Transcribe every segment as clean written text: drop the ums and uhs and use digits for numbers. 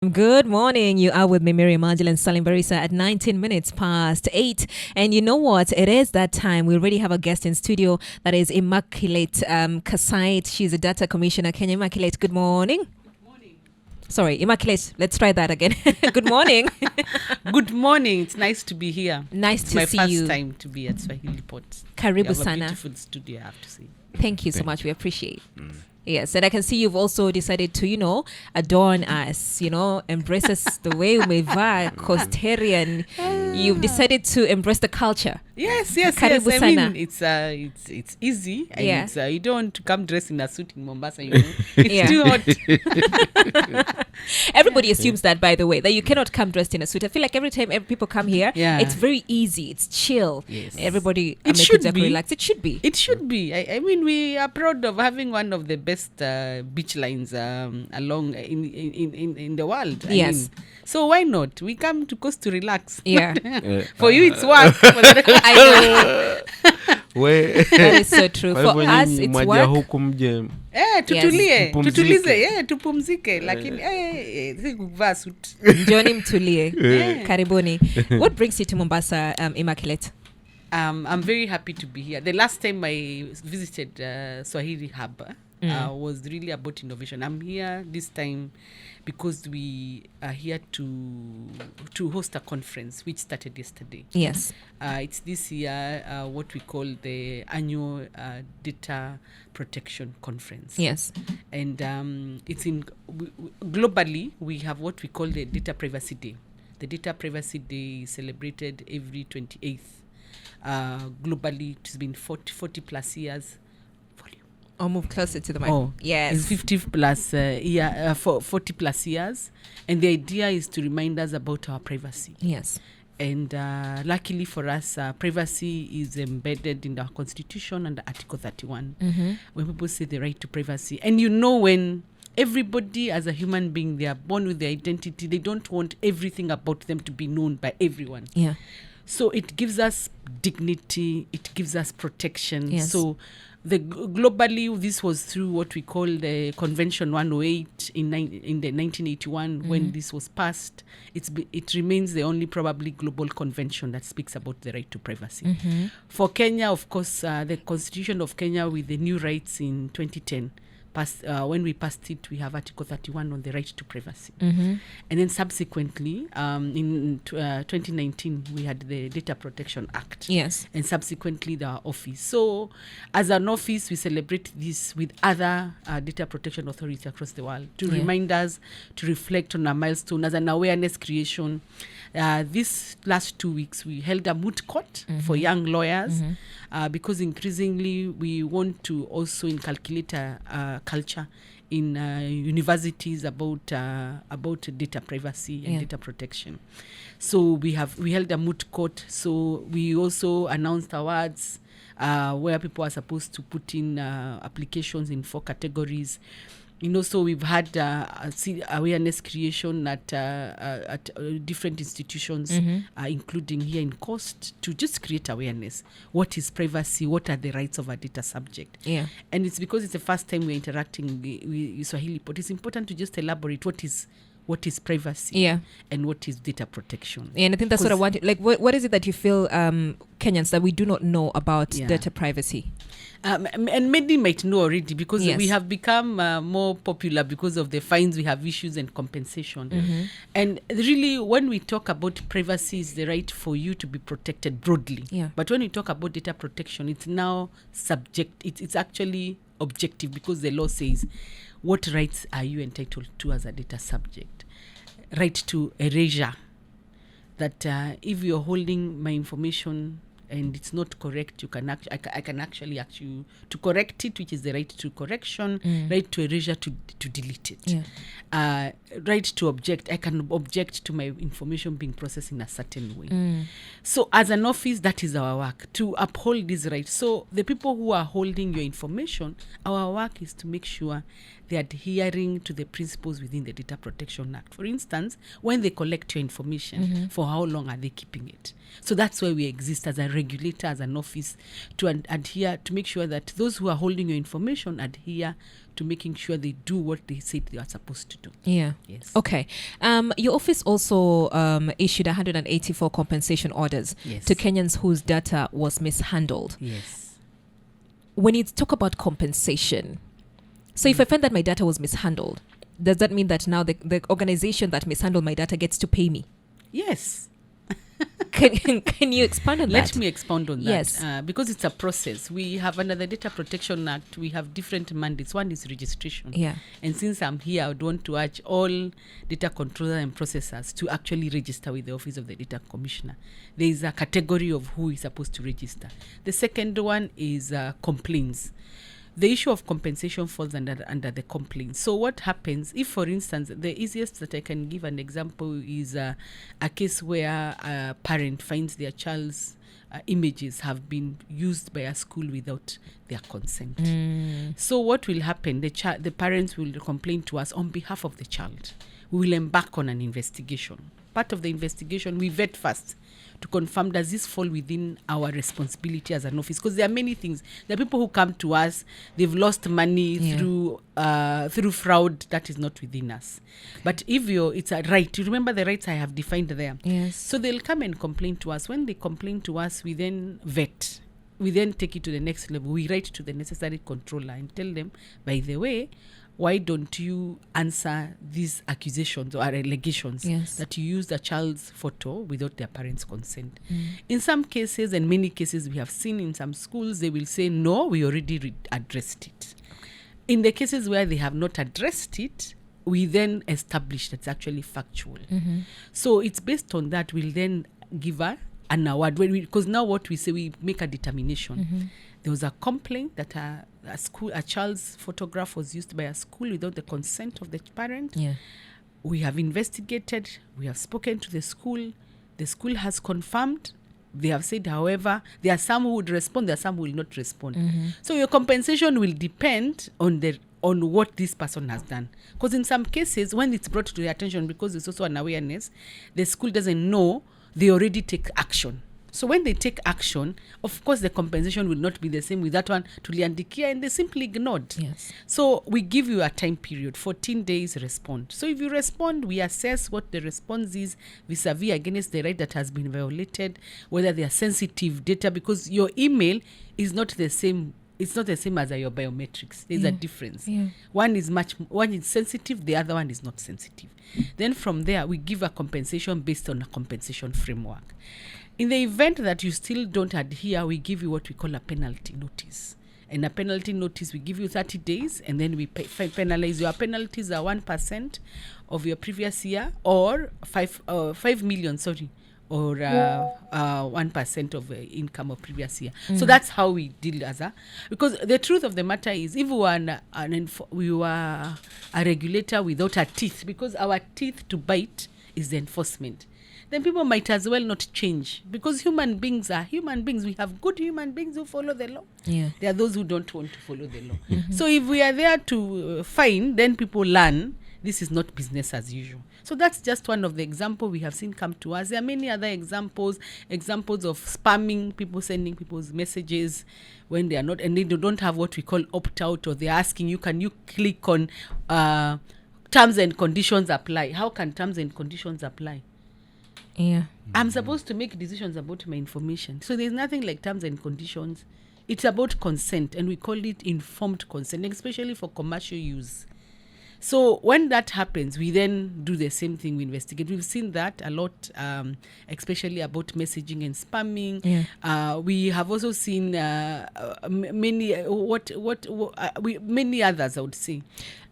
Good morning. You are with me, Miriam Angel and Salim Barisa at 19 minutes past 8. And you know what? It is that time. We already have a guest in studio. That is Immaculate Kassait. She's a data commissioner. Kenya Immaculate, good morning. Sorry, Immaculate, let's try that again. Good morning. Good morning. It's nice to be here. Nice It's to my see first you. time to be at Swahili Pot. Karibu You have a sana. beautiful studio, I have to say. Thank you so much. We appreciate. Yes, and I can see you've also decided to, adorn us, embrace us the way we are, Costarian. You've decided to embrace the culture. Yes. Karibu I sana. mean, it's easy. And Yeah. you don't want to come dressed in a suit in Mombasa, It's Yeah. too hot. Everybody assumes that, by the way, that you cannot come dressed in a suit. I feel like every time people come here, Yeah. it's very easy. It's chill. Yes. Everybody It make should it be. relaxed. It should be. It should be. I mean, we are proud of having one of the best beach lines along in the world. I Yes. mean, so why not? We come to Coast to relax. Yeah. For you, it's work. I know. That is so true. Kwa For hivyo us, nyinyi it's mwaja work. huku mje Tutulie, Tupumzike. tutulize, tupumzike, lakini si kuvaa suit. Njoni mtulie. Yeah. Karibuni. What brings you to Mombasa, Immaculate? I'm very happy to be here. The last time I visited Swahili Hub was really about innovation. I'm here this time because we are here to host a conference which started yesterday. Yes. It's this year what we call the annual data protection conference. Yes. And it's globally we have what we call the Data Privacy Day. The Data Privacy Day is celebrated every 28th. Globally, it has been 40 plus years. I'll move closer to the mic. Oh, Yes. it's 50 plus 40 plus years, and the idea is to remind us about our privacy. Yes. And luckily for us, privacy is embedded in our constitution under Article 31. When people say the right to privacy, and when everybody as a human being, they are born with their identity, they don't want everything about them to be known by everyone. Yeah. So it gives us dignity, it gives us protection. Yes. So globally, this was through what we call the Convention 108 in the 1981 when this was passed. It remains the only probably global convention that speaks about the right to privacy. For Kenya, of course, the Constitution of Kenya with the new rights in 2010, when we passed it, we have Article 31 on the right to privacy. And then subsequently, in 2019, we had the Data Protection Act. Yes. And subsequently, the office. So, as an office, we celebrate this with other data protection authorities across the world to remind us, to reflect on our milestone as an awareness creation. This last 2 weeks, we held a moot court for young lawyers because increasingly we want to also inculcate a culture in universities about data privacy and data protection. So we held a moot court. So we also announced awards where people are supposed to put in applications in 4 categories. So we've had awareness creation at different institutions, including here in Coast, to just create awareness. What is privacy? What are the rights of a data subject? Yeah. And it's because it's the first time we're interacting with Swahili Pot. It's important to just elaborate what is privacy and what is data protection. Yeah, and I think that's what I wanted. Like, what is it that you feel Kenyans that we do not know about data privacy? And many might know already because Yes. we have become more popular because of the fines we have issues and compensation. And really, when we talk about privacy, is the right for you to be protected broadly. Yeah. But when we talk about data protection, it's now it's actually objective because the law says what rights are you entitled to as a data subject. Right to erasure. That if you're holding my information and it's not correct, you can I can actually ask you to correct it, which is the right to correction, right to erasure, to delete it. Right to object, I can object to my information being processed in a certain way. So as an office, that is our work, to uphold these rights. So the people who are holding your information, our work is to make sure they're adhering to the principles within the Data Protection Act. For instance, when they collect your information, for how long are they keeping it? So that's why we exist as a regulator, as an office, to adhere, to make sure that those who are holding your information adhere to making sure they do what they said they are supposed to do. Yeah. Yes. Okay. Your office also issued 184 compensation orders Yes. to Kenyans whose data was mishandled. Yes. When you talk about compensation, so if I find that my data was mishandled, does that mean that now the organization that mishandled my data gets to pay me? Yes. Can you expand on that? Let me expound on that. Yes. Because it's a process. We have under the Data Protection Act, we have different mandates. One is registration. Yeah. And since I'm here, I would want to urge all data controllers and processors to actually register with the Office of the Data Commissioner. There is a category of who is supposed to register. The second one is complaints. The issue of compensation falls under the complaint. So what happens if, for instance, the easiest that I can give an example is a case where a parent finds their child's images have been used by a school without their consent. So what will happen? The parents will complain to us on behalf of the child. We will embark on an investigation. Part of the investigation, we vet first to confirm, does this fall within our responsibility as an office? Because there are many things. There are people who come to us, they've lost money through fraud that is not within us. But if it's a right, you remember the rights I have defined there. Yes. So they'll come and complain to us. When they complain to us, we then vet. We then take it to the next level. We write to the necessary controller and tell them, by the way, why don't you answer these accusations or allegations that you used a child's photo without their parents' consent? In some cases, and many cases we have seen in some schools, they will say, no, we already addressed it. In the cases where they have not addressed it, we then establish that's actually factual. So it's based on that, we'll then give an award. Because now what we say, we make a determination. There was a complaint that a child's photograph was used by a school without the consent of the parent. Yeah. We have investigated. We have spoken to the school. The school has confirmed. They have said, however, there are some who would respond, there are some who will not respond. So your compensation will depend on what this person has done. Because in some cases, when it's brought to their attention, because it's also an awareness, the school doesn't know, they already take action. So when they take action, of course, the compensation will not be the same with that one to Liandikia, and they simply ignored. Yes. So we give you a time period, 14 days respond. So if you respond, we assess what the response is vis-a-vis against the right that has been violated, whether they are sensitive data, because your email is not the same. It's not the same as your biometrics. There's a difference. One is sensitive, the other one is not sensitive. Then from there, we give a compensation based on a compensation framework. In the event that you still don't adhere, we give you what we call a penalty notice. And a penalty notice, we give you 30 days, and then we penalize. Your penalties are 1% of your previous year, or 5 million, or 1% of income of previous year. So that's how we deal because the truth of the matter is, if we were a regulator without our teeth, because our teeth to bite is the enforcement, then people might as well not change, because human beings are human beings. We have good human beings who follow the law. There are those who don't want to follow the law. So if we are there to fine, then people learn this is not business as usual. So that's just one of the examples we have seen come to us. There are many other examples of spamming, people sending people's messages when they are not, and they don't have what we call opt-out, or they're asking you, can you click on terms and conditions apply? How can terms and conditions apply? I'm supposed to make decisions about my information. So there's nothing like terms and conditions. It's about consent, and we call it informed consent, especially for commercial use. So when that happens, we then do the same thing. We investigate. We've seen that a lot, especially about messaging and spamming. We have also seen many others, I would say.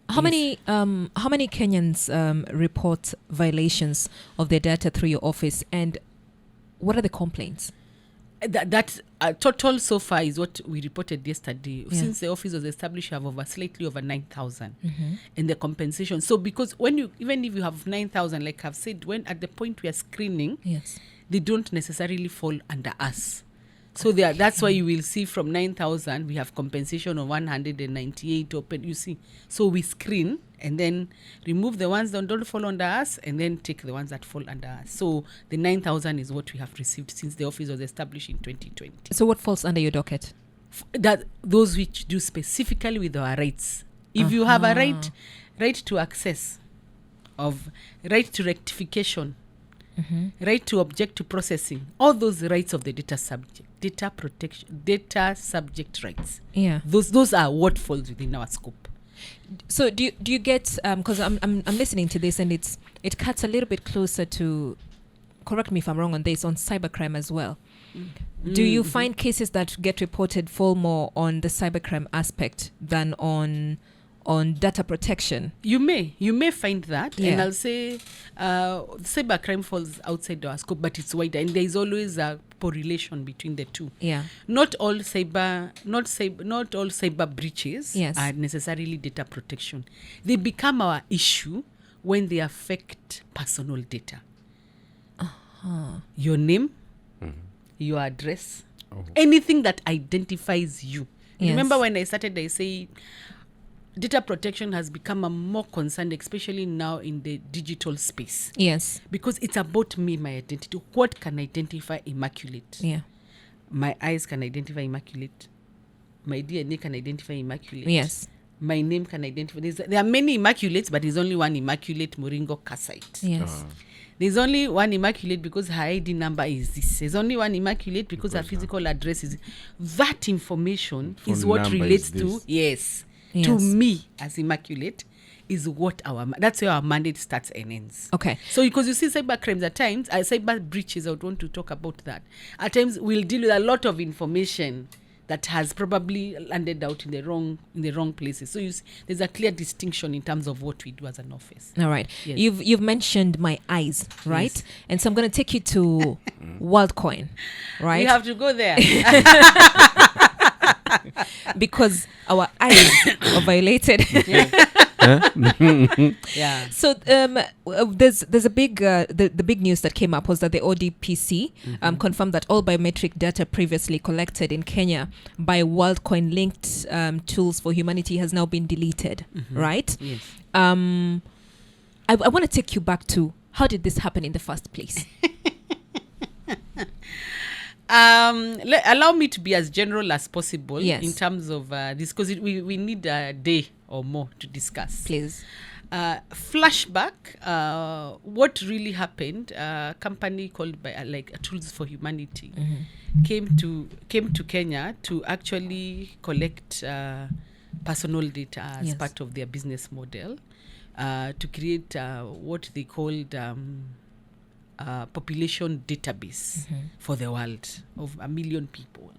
How many Kenyans report violations of their data through your office, and what are the complaints? That total so far is what we reported yesterday. Since the office was established, you have slightly over 9,000 in the compensation. So because even if you have 9,000, like I've said, when at the point we are screening, they don't necessarily fall under us. So that's why you will see from 9,000 we have compensation of 198 open. You see, so we screen and then remove the ones that don't fall under us, and then take the ones that fall under us. So the 9,000 is what we have received since the office was established in 2020. So what falls under your docket? That those which do specifically with our rights. If you have a right to access, of right to rectification, right to object to processing, all those rights of the data subject rights. Yeah, those are what falls within our scope. So do you get, because I'm listening to this and it cuts a little bit closer to, correct me if I'm wrong on this, on cybercrime as well. Do you find cases that get reported fall more on the cybercrime aspect than on data protection? You may find that, Yeah. and I'll say cybercrime falls outside our scope, but it's wider, and there is always a correlation between the two. Yeah. Not all cyber breaches Yes. are necessarily data protection. They become our issue when they affect personal data. Your name, your address, anything that identifies you. Yes. Remember when I started, I say data protection has become a more concern, especially now in the digital space. Yes. Because it's about me, my identity. What can identify Immaculate? Yeah. My eyes can identify Immaculate. My DNA can identify Immaculate. Yes. My name can identify. There are many Immaculates, but there's only one Immaculate Moringo Kassait. Yes. There's only one Immaculate because her ID number is this. There's only one Immaculate because her physical address is. That information is what relates to, Yes. to me as Immaculate, is what that's where our mandate starts and ends. Okay. So because you see cyber crimes at times, cyber breaches, I would want to talk about that. At times we'll deal with a lot of information that has probably landed out in the wrong places. So there's a clear distinction in terms of what we do as an office. All right. Yes. You've mentioned my eyes, right? Yes. And so I'm going to take you to WorldCoin, right? We have to go there. Because our eyes are violated. Yeah. So there's a big the big news that came up was that the ODPC confirmed that all biometric data previously collected in Kenya by WorldCoin linked tools for humanity has now been deleted, right? Yes. I want to take you back to how did this happen in the first place? Allow me to be as general as possible. Yes. In terms of this, because we need a day or more to discuss. Please. Flashback, what really happened, a company called Tools for Humanity came to Kenya to actually collect personal data as part of their business model, to create what they called population database for the world of 1 million people.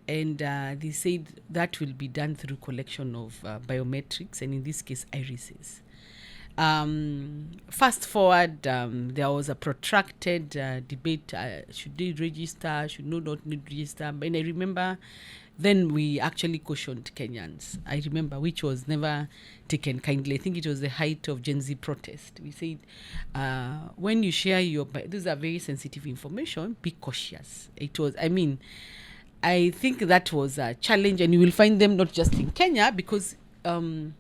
And they said that will be done through collection of biometrics, and in this case, irises. Fast forward, there was a protracted debate, should they register, should not register. And I remember then we actually cautioned Kenyans, I remember, which was never taken kindly. I think it was the height of Gen Z protest. We said, when you share these are very sensitive information, be cautious. I think that was a challenge, and you will find them not just in Kenya, because I'll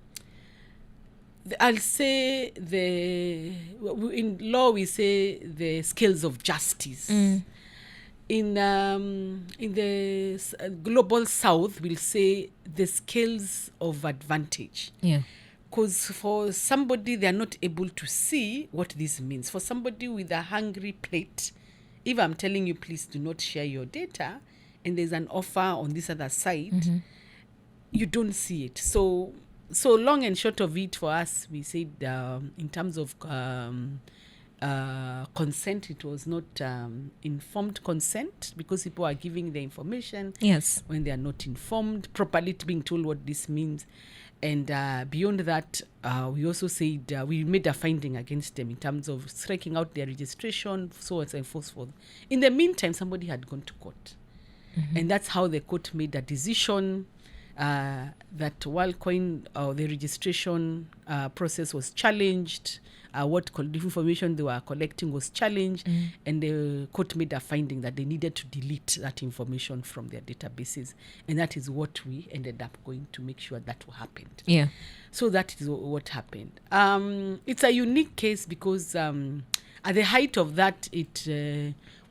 say in law we say the scales of justice. In the global south, we'll say the scales of advantage. Yeah. Because for somebody, they're not able to see what this means. For somebody with a hungry plate, if I'm telling you, please do not share your data, and there's an offer on this other side, you don't see it. So long and short of it for us, we said in terms of consent, it was not informed consent, because people are giving the information when they are not informed properly, to being told what this means. And beyond that, we also said we made a finding against them in terms of striking out their registration, so on and so forth. In the meantime, somebody had gone to court. And that's how the court made a decision that WorldCoin, the registration process was challenged what information they were collecting was challenged, and the court made a finding that they needed to delete that information from their databases, and that is what we ended up going to make sure that happened. Yeah. So that is what happened. It's a unique case because at the height of that,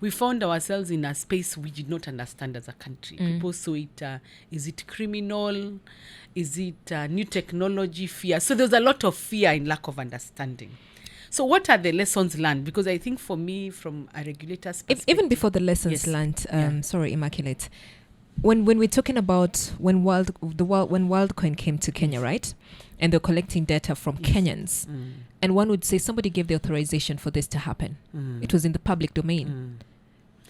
we found ourselves in a space we did not understand as a country. People saw it, is it criminal? Is it new technology, fear? So there's a lot of fear and lack of understanding. So what are the lessons learned? Because I think for me, from a regulator's perspective... Even before the lessons learned, sorry, Immaculate, when we're talking about when WorldCoin came to Kenya, right? And they're collecting data from Kenyans. And one would say somebody gave the authorization for this to happen. It was in the public domain.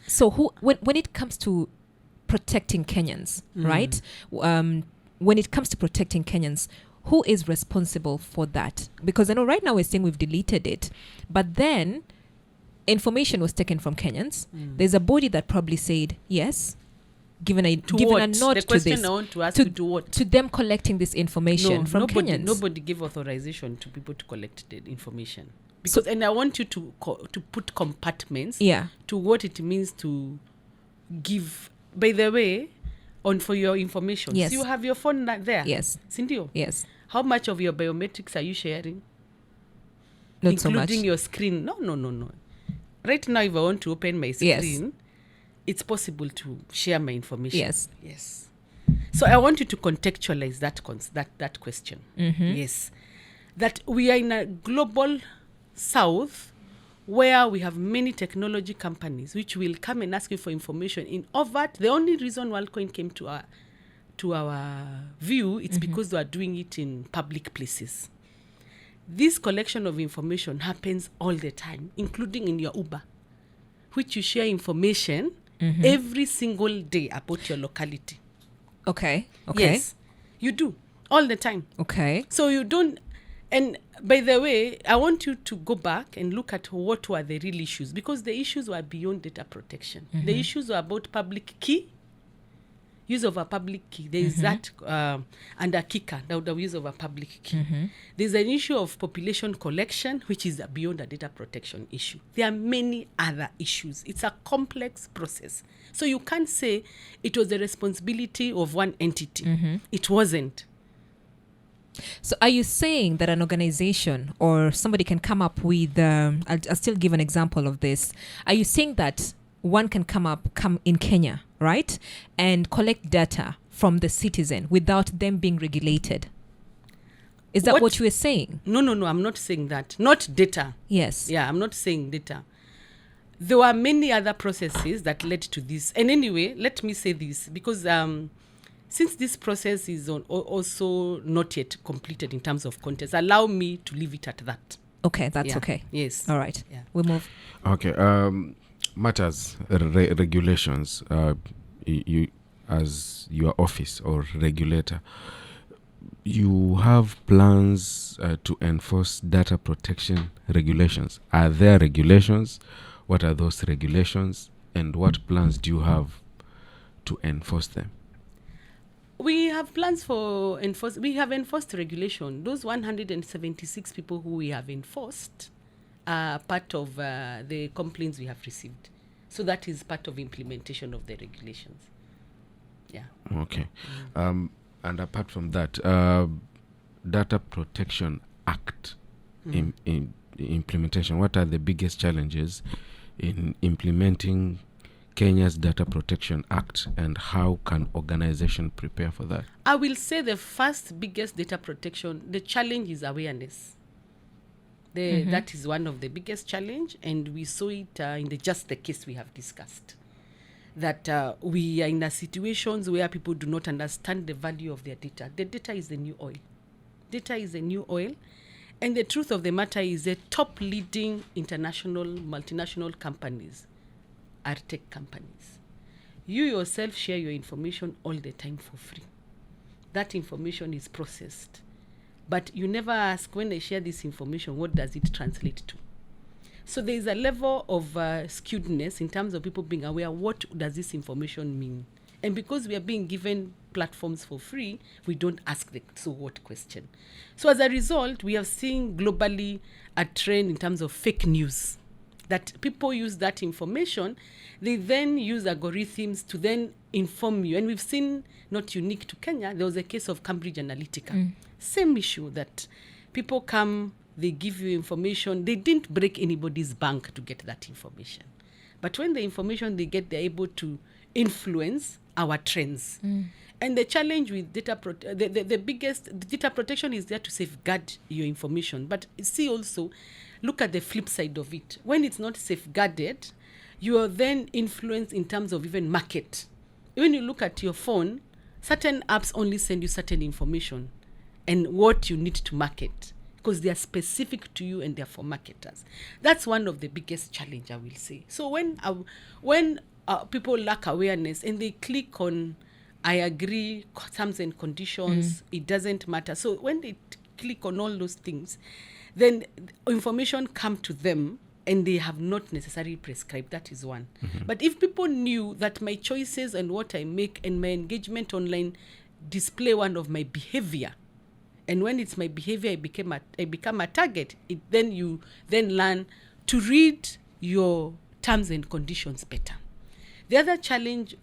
So when it comes to protecting Kenyans, right? When it comes to protecting Kenyans, who is responsible for that? Because I know right now we're saying we've deleted it, but then information was taken from Kenyans. There's a body that probably said yes, given a nod the to this, I want to ask you to what? To them collecting this information from Kenyans. Nobody gave authorization to people to collect the information. Because, and I want you to put compartments to what it means to give. By the way, for your information. Yes. So you have your phone there. Yes. Cindy? Yes. How much of your biometrics are you sharing? Not so much. Including your screen. No. Right now, if I want to open my screen, it's possible to share my information. Yes. So I want you to contextualize that question. Yes. That we are in a global south where we have many technology companies which will come and ask you for information in overt. The only reason WorldCoin came to our view, it's because they are doing it in public places. This collection of information happens all the time, including in your Uber, which you share information every single day about your locality. Okay. Yes, you do, all the time. Okay. So you don't... And by the way, I want you to go back and look at what were the real issues, because the issues were beyond data protection. The issues were about public key, use of a public key. There is that under KICA, the use of a public key. There's an issue of population collection, which is beyond a data protection issue. There are many other issues. It's a complex process. So you can't say it was the responsibility of one entity. It wasn't. So are you saying that an organization or somebody can come up with, I'll still give an example of this. Are you saying that one can come in Kenya, right, and collect data from the citizen without them being regulated? Is that what you were saying? No, I'm not saying that. Not data. Yes. Yeah, I'm not saying data. There were many other processes that led to this. And anyway, let me say this, because since this process is also not yet completed in terms of context, allow me to leave it at that. Okay, that's okay. Yes. All right. Yeah. We'll move. Okay. Matters, regulations, you as your office or regulator, you have plans to enforce data protection regulations. Are there regulations? What are those regulations? And what plans do you have to enforce them? We have plans for enforce. We have enforced regulation. Those 176 people who we have enforced are part of the complaints we have received. So that is part of implementation of the regulations. Yeah. Okay. And apart from that, Data Protection Act in implementation, what are the biggest challenges in implementing Kenya's Data Protection Act, and how can organization prepare for that? I will say the first biggest data protection, the challenge is awareness. That is one of the biggest challenge, and we saw it in the case we have discussed. That we are in a situations where people do not understand the value of their data. The data is the new oil. Data is the new oil. And the truth of the matter is the top leading international multinational companies are tech companies. You yourself share your information all the time for free. That information is processed. But you never ask, when they share this information, what does it translate to? So there is a level of skewedness in terms of people being aware, what does this information mean? And because we are being given platforms for free, we don't ask the so what question. So as a result, we have seen globally a trend in terms of fake news, that people use that information. They then use algorithms to then inform you. And we've seen, not unique to Kenya, there was a case of Cambridge Analytica. Same issue, that people come, they give you information. They didn't break anybody's bank to get that information. But when the information they get, they're able to influence our trends. And the challenge with the biggest data protection is there to safeguard your information. But see also, look at the flip side of it. When it's not safeguarded, you are then influenced in terms of even market. When you look at your phone, certain apps only send you certain information and what you need to market, because they are specific to you and they're for marketers. That's one of the biggest challenge, I will say. So when people lack awareness and they click on, I agree, terms and conditions, it doesn't matter. So when they click on all those things, then information come to them and they have not necessarily prescribed. That is one. But if people knew that my choices and what I make and my engagement online display one of my behavior, and when it's my behavior, I become a target, then you then learn to read your terms and conditions better. The other challenge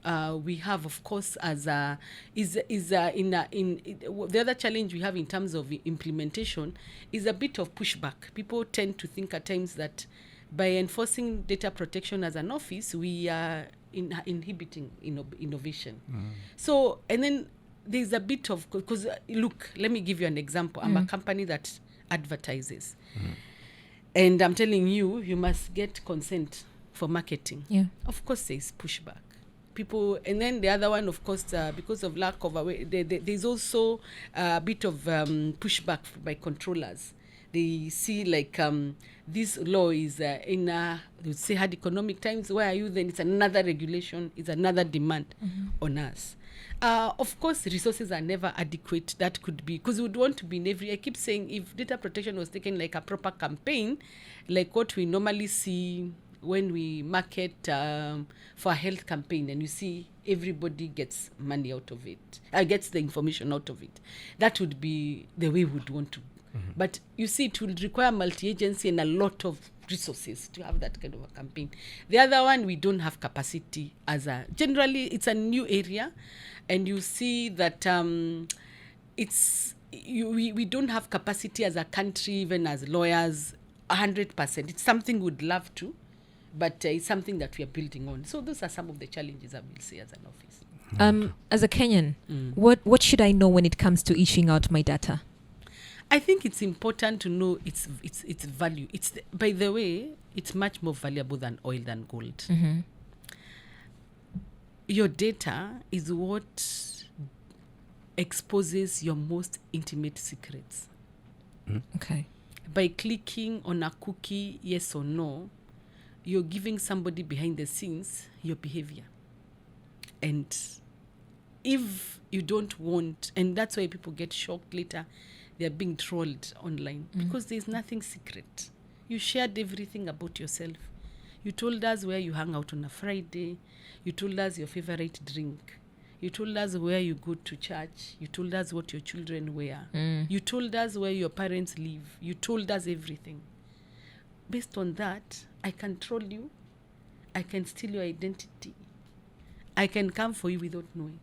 we have, of course, the other challenge we have in terms of implementation is a bit of pushback. People tend to think at times that by enforcing data protection as an office, we are inhibiting innovation. So, and then there's a bit of, because look, let me give you an example. I'm a company that advertises. And I'm telling you, you must get consent for marketing. Yeah. Of course, there's pushback. People, and then the other one, of course, because of lack of there's also a bit of pushback by controllers. They see like this law is in they say hard economic times. Where are you? Then it's another regulation, it's another demand on us. Of course, resources are never adequate. That could be, because we would want to be in every, I keep saying, if data protection was taken like a proper campaign, like what we normally see when we market for a health campaign, and you see everybody gets money out of it, gets the information out of it, that would be the way we would want to. But you see, it will require multi-agency and a lot of resources to have that kind of a campaign. The other one, we don't have capacity generally it's a new area, and you see that we don't have capacity as a country, even as lawyers, 100%. It's something we'd love to, but it's something that we are building on. So those are some of the challenges I will say as an office. As a Kenyan, what should I know when it comes to issuing out my data? I think it's important to know its value. By the way, it's much more valuable than oil, than gold. Your data is what exposes your most intimate secrets. Okay. By clicking on a cookie, yes or no, you're giving somebody behind the scenes your behavior. And if you don't want, and that's why people get shocked later, they're being trolled online, because there's nothing secret. You shared everything about yourself. You told us where you hang out on a Friday. You told us your favorite drink. You told us where you go to church. You told us what your children wear. You told us where your parents live. You told us everything. Based on that, I can troll you. I can steal your identity. I can come for you without knowing.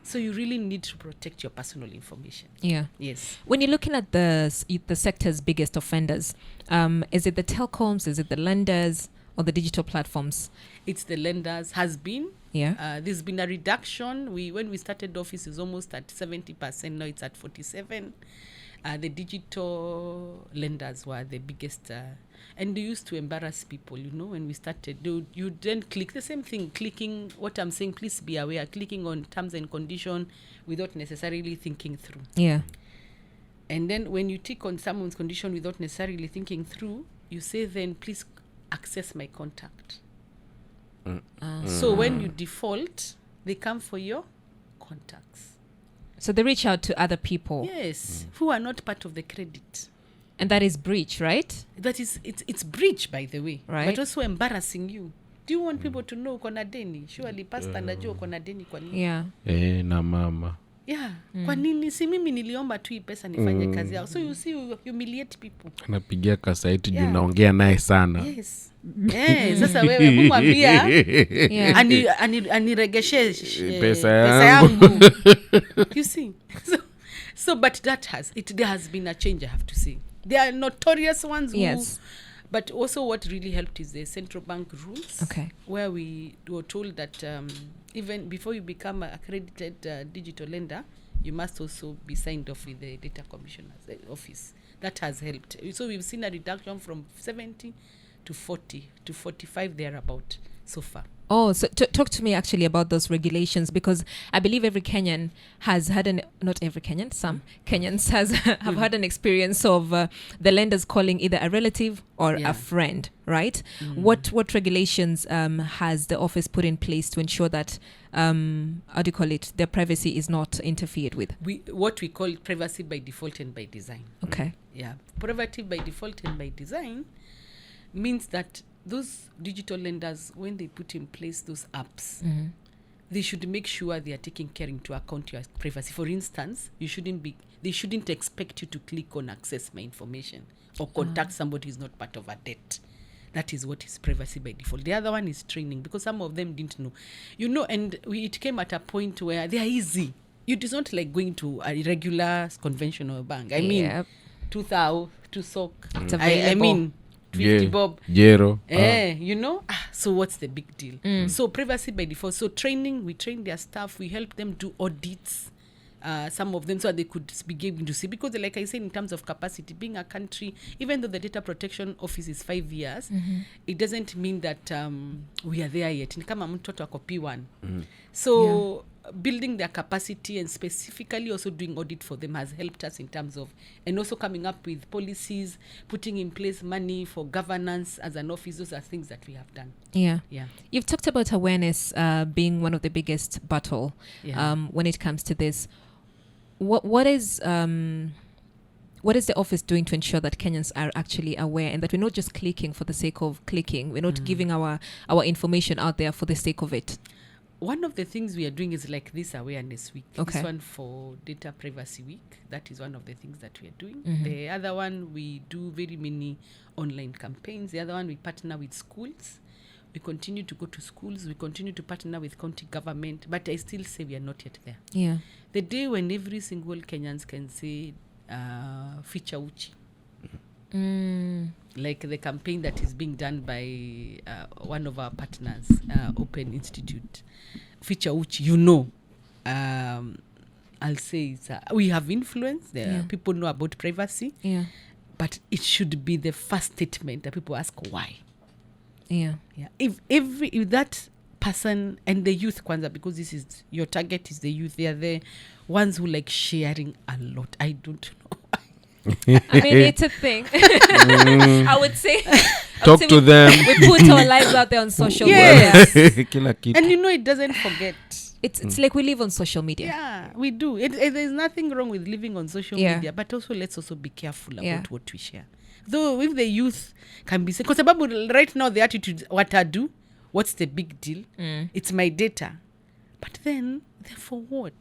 So you really need to protect your personal information. Yeah. Yes. When you're looking at the sector's biggest offenders, is it the telecoms, is it the lenders, or the digital platforms? It's the lenders. Has been. Yeah. There's been a reduction. When we started office, it was almost at 70%. Now it's at 47%. The digital lenders were the biggest, and they used to embarrass people, when we started. You then click the same thing, clicking what I'm saying, please be aware, clicking on terms and condition without necessarily thinking through. Yeah. And then when you tick on someone's condition without necessarily thinking through, you say then, please access my contact. So when you default, they come for your contacts. So they reach out to other people. Yes, who are not part of the credit. And that is breach, right? That is, it's breach, by the way. Right. But also embarrassing you. Do you want people to know uko na deni? Surely pastor anajua uko na deni kwa nini? Yeah. Na mama. Yeah. Kwa nini? Si mimi niliomba tu hii pesa nifanye kazi yao. So you see, you humiliate people. Anapigia Kassait juu naongea naye sana. Yes. Sasa wewe mumwambia aniregeshe pesa yangu. You see? So but there has been a change, I have to say. There are notorious ones who, but also what really helped is the central bank rules, where we were told that even before you become an accredited digital lender, you must also be signed off with the data commissioner's office. That has helped. So we've seen a reduction from 70 to 40 to 45 thereabout so far. Oh, so talk to me actually about those regulations, because I believe every Kenyan has had not every Kenyan, some Kenyans have had an experience of the lenders calling either a relative or a friend, right? What regulations has the office put in place to ensure that, how do you call it, their privacy is not interfered with? What we call privacy by default and by design. Okay. Yeah. Privacy by default and by design means that those digital lenders, when they put in place those apps, they should make sure they are taking care into account your privacy. For instance, they shouldn't expect you to click on access my information or contact somebody who's not part of a debt. That is what is privacy by default. The other one is training, because some of them didn't know. And it came at a point where they are easy. It is not like going to a regular conventional bank. I mean, 2,000 to sock. It's available. 50 bob. Jero. So what's the big deal? So privacy by default. So training, we train their staff, we help them do audits, some of them, so they could begin to see, because like I said, in terms of capacity, being a country, even though the data protection office is 5 years, it doesn't mean that we are there yet. Ni kama mtoto ako P1. So building their capacity and specifically also doing audit for them has helped us in terms of, and also coming up with policies, putting in place money for governance as an office. Those are things that we have done. Yeah. You've talked about awareness being one of the biggest battle when it comes to this. What is the office doing to ensure that Kenyans are actually aware, and that we're not just clicking for the sake of clicking? We're not giving our information out there for the sake of it. One of the things we are doing is like this awareness week. This one for Data Privacy Week. That is one of the things that we are doing. The other one, we do very many online campaigns. The other one, we partner with schools. We continue to go to schools. We continue to partner with county government. But I still say we are not yet there. Yeah. The day when every single Kenyans can say, feature uchi. Like the campaign that is being done by one of our partners, Open Institute, feature uchi, I'll say we have influence. People know about privacy, but it should be the first statement that people ask why. If that person, and the youth kwanza, because this is your target is the youth, they are the ones who like sharing a lot. I don't know. I mean, it's a thing. I would say talk to them. We put our lives out there on social media. And it doesn't forget. It's like we live on social media. Yeah, we do. There's nothing wrong with living on social media, but also let's also be careful about what we share. Though if the youth can be saying, because right now the attitude, what I do, what's the big deal? It's my data. But then, for what?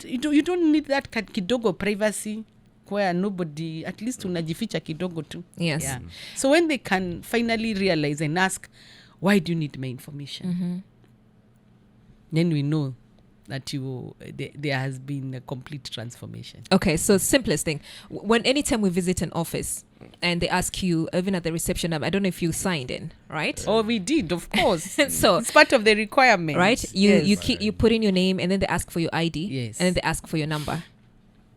You don't need that kidogo privacy where nobody, at least unajificha kidogo tu. Yes. Yeah. So when they can finally realize and ask, why do you need my information? Then we know that there has been a complete transformation. Okay, so simplest thing. Anytime we visit an office and they ask you, even at the reception, I don't know if you signed in, right? Oh, we did, of course. So it's part of the requirement. Right? You put in your name, and then they ask for your ID. Yes. And then they ask for your number.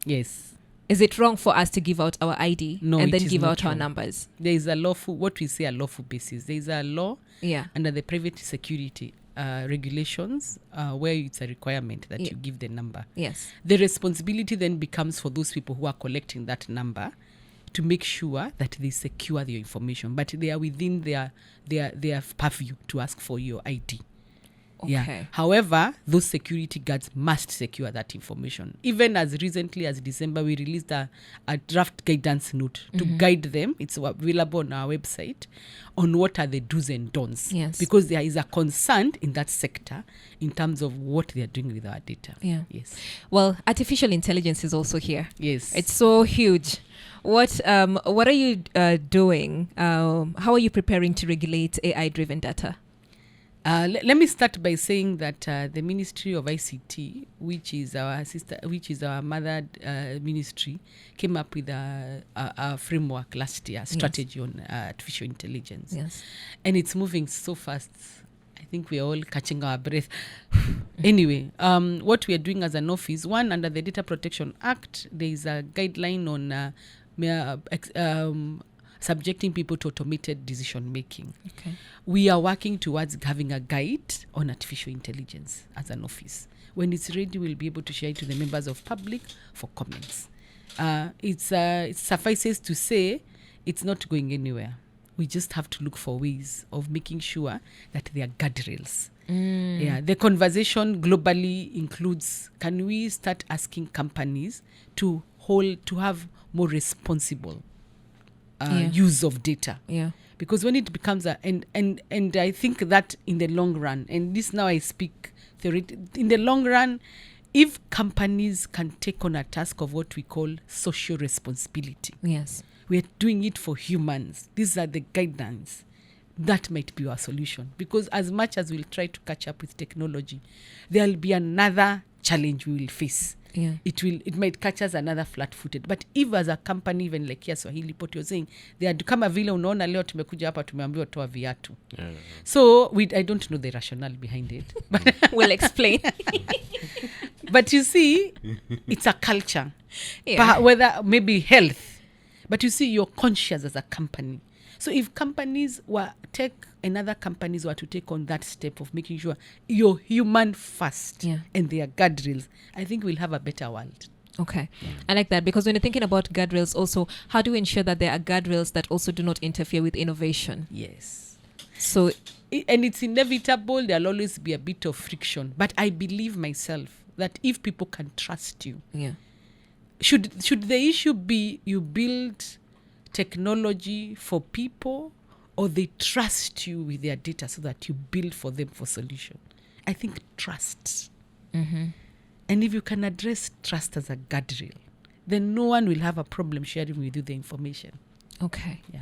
Yes. Is it wrong for us to give out our ID and then give out our numbers? There is a lawful, what we say a lawful basis. There is a law under the private security regulations where it's a requirement that you give the number. Yes. The responsibility then becomes for those people who are collecting that number to make sure that they secure their information, but they are within their purview to ask for your ID. Okay. However, those security guards must secure that information. Even as recently as December, we released a draft guidance note to guide them. It's available on our website on what are the do's and don'ts. Yes. Because there is a concern in that sector in terms of what they are doing with our data. Yeah. Yes. Well, artificial intelligence is also here. Yes. It's so huge. What are you doing? How are you preparing to regulate AI-driven data? Let me start by saying that the Ministry of ICT, which is our mother ministry, came up with a framework last year, strategy on artificial intelligence. Yes. And it's moving so fast. I think we're all catching our breath. Anyway, what we are doing as an office, one, under the Data Protection Act, there is a guideline on subjecting people to automated decision making. Okay. We are working towards having a guide on artificial intelligence as an office. When it's ready, we'll be able to share it to the members of public for comments. It suffices to say it's not going anywhere. We just have to look for ways of making sure that there are guardrails. Yeah, the conversation globally includes, can we start asking companies to have more responsible use of data? Yeah. Because when it becomes and I think that in the long run, and this now I speak theoretically, in the long run, if companies can take on a task of what we call social responsibility, Yes. we are doing it for humans. These are the guidelines. That might be our solution. Because as much as we'll try to catch up with technology, there'll be another challenge we will face. Yeah. It might catch us another flat-footed. But if as a company, even like here Swahili Pot, you're saying, they are kama vile unaona leo tumekuja hapa tumeambiwa toa viatu. So I don't know the rationale behind it. But We'll explain. But you see, it's a culture. Yeah. Whether maybe health. But you see, you're conscious as a company. So if another companies were to take on that step of making sure you're human first and there are guardrails, I think we'll have a better world. Okay. I like that, because when you're thinking about guardrails also, how do we ensure that there are guardrails that also do not interfere with innovation? Yes. So, and it's inevitable, there'll always be a bit of friction. But I believe myself that if people can trust you, should the issue be you build technology for people, or they trust you with their data so that you build for them for solution? I think trust. And if you can address trust as a guardrail, then no one will have a problem sharing with you the information. okay. Yeah.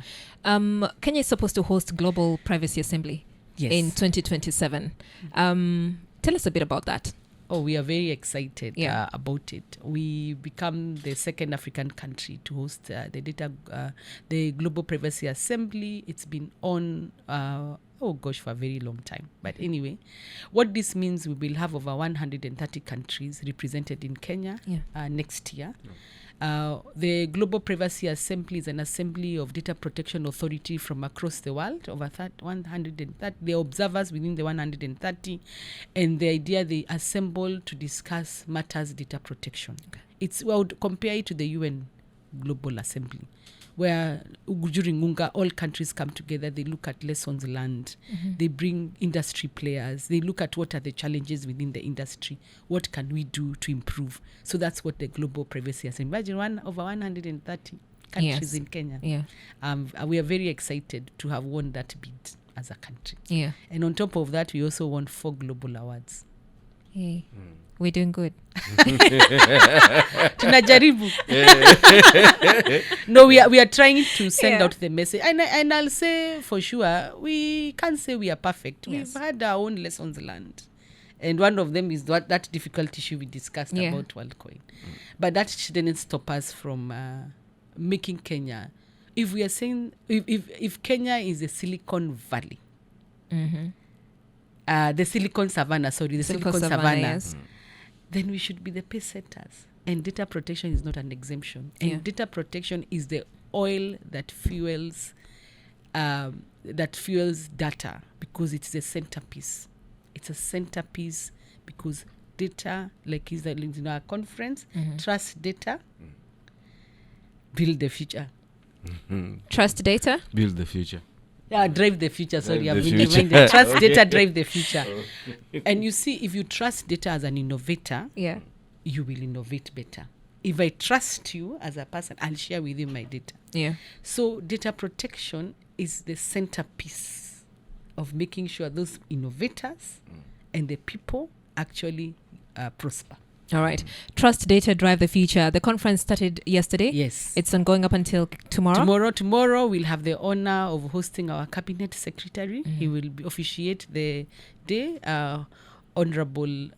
Kenya is supposed to host Global Privacy Assembly in 2027. Tell us a bit about that. Oh, we are very excited about it. We become the second African country to host the Global Privacy Assembly. It's been on, for a very long time. But anyway, what this means, we will have over 130 countries represented in Kenya next year. The Global Privacy Assembly is an assembly of data protection authority from across the world, over 130. The observers within the 130, and the idea they assemble to discuss matters data protection. Okay. I would compare it to the UN Global Assembly, where during UNGA, all countries come together, they look at lessons learned, they bring industry players, they look at what are the challenges within the industry, what can we do to improve. So that's what the Global Privacy has. Imagine over 130 countries in Kenya. Yeah. We are very excited to have won that bid as a country. Yeah. And on top of that, we also won 4 global awards. Hey. We're doing good. Tunajaribu. No, we are trying to send out the message. And I'll say for sure, we can't say we are perfect. We've had our own lessons learned. And one of them is that difficult issue we discussed about WorldCoin. But that shouldn't stop us from making Kenya. If we are saying, if Kenya is a Silicon Valley, the Silicon Savannah, yes. Then we should be the pace setters. And data protection is not an exemption. And data protection is the oil that fuels data, because it's the centerpiece. It's a centerpiece because data, like is in our conference, trust data, build the future. Trust data, build the future. Yeah, drive the future. Sorry, Drive I've the been future. reminded. Trust Okay. data, drive the future. And you see, if you trust data as an innovator, Yeah. you will innovate better. If I trust you as a person, I'll share with you my data. Yeah. So data protection is the centerpiece of making sure those innovators and the people actually prosper. All right. Trust data, drive the future. The conference started yesterday. Yes. It's ongoing up until tomorrow. Tomorrow we'll have the honor of hosting our cabinet secretary. He will officiate the day. Honorable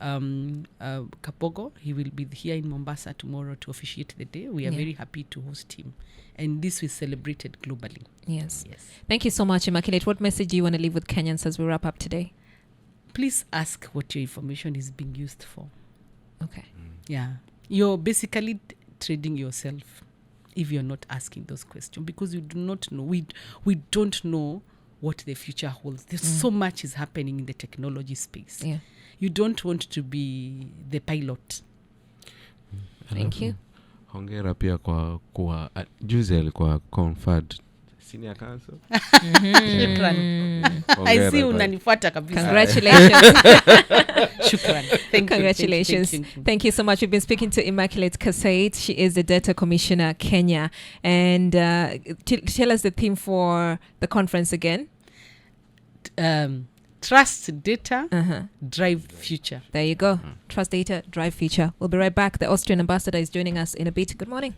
Kapogo, he will be here in Mombasa tomorrow to officiate the day. We are very happy to host him. And this was celebrated globally. Yes. Yes. Thank you so much, Immaculate. What message do you want to leave with Kenyans as we wrap up today? Please ask what your information is being used for. Okay. Yeah. You're basically trading yourself if you're not asking those questions, because you do not know. We don't know what the future holds. There's so much is happening in the technology space. Yeah. You don't want to be the pilot. Thank you. Hongera pia kwa juzi alikuwa conferred senior council. Shukran. I Hongera see kwa- unanifuata kabisa. Congratulations. Shukran. Thank Congratulations. you. Thank you. Thank you so much. We've been speaking to Immaculate Kassait. She is the Data Commissioner, Kenya. And tell us the theme for the conference again. Trust data, drive future. There you go. Trust data, drive future. We'll be right back. The Austrian ambassador is joining us in a bit. Good morning.